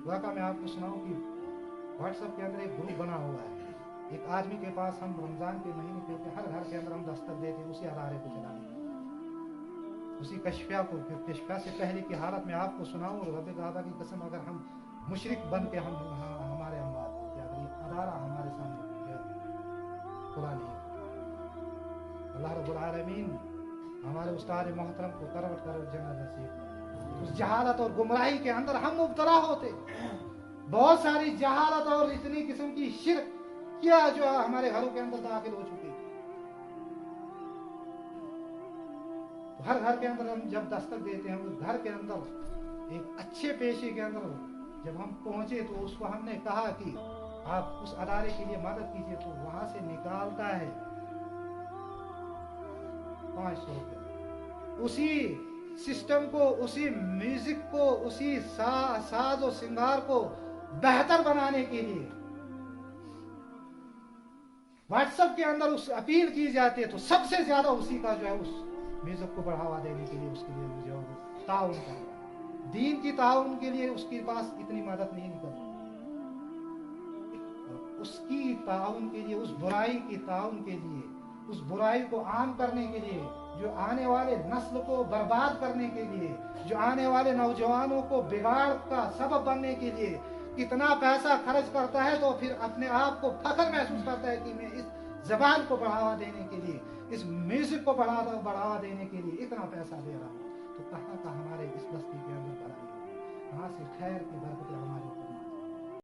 वाकई मैं आपको सुनाऊं कि व्हाट्सएप के अंदर एक ग्रुप बना हुआ है, एक आदमी के पास हम रमजान के महीने के हर घर के अंदर हम दस्तक देते उसी अदारे को चलाने, उसी कश्फिया को। कश्फिया से पहले की हालत में आपको सुनाऊं, और रब काबा की कसम, अगर हम मुशरिक बन के हम हमारे अमवात होते, अगर ये अदारा हमारे सामने खुला नहीं, अल्लाह रब्बुल आलमीन हमारे उस्ताद मोहतरम को करवट करवट जन्नत नसीब। उस जहालत और गुमराही के अंदर हम मुब्तला होते, बहुत सारी जहालत और इतनी किस्म की शिर्क क्या जो हमारे घरों के अंदर दाखिल हो चुकी। तो हर घर के अंदर हम जब दस्तक देते हैं, उस घर के अंदर एक अच्छे पेशे के अंदर जब हम पहुंचे तो उसको हमने कहा कि आप उस अदारे के लिए मदद कीजिए, तो वहां से निकालता है 500 रुपये। उसी सिस्टम को, उसी म्यूजिक को, उसी साज और श्रृंगार को बेहतर बनाने के लिए व्हाट्सएप के अंदर उस अपील की जाती है, तो सबसे ज्यादा उसी का जो है उस म्यूजिक को बढ़ावा देने के लिए उसके लिए जो है ताउन करता, दीन की ताउन के लिए उसके पास इतनी मदद नहीं निकलती, उसकी ताउन के लिए, उस बुराई की ताउन के लिए, उस बुराई को आम करने के लिए, जो आने वाले नस्ल को बर्बाद करने के लिए, जो आने वाले नौजवानों को बिगाड़ का सबब बनने के लिए कितना पैसा खर्च करता है, तो फिर अपने आप को फख्र महसूस करता है कि मैं इस जबान को बढ़ावा देने के लिए, इस म्यूजिक को बढ़ावा देने के लिए इतना पैसा दे रहा हूँ। तो कहाँ का हमारे इस बस्ती के अंदर भलाई, कहाँ से खैर की बरकतें हमारे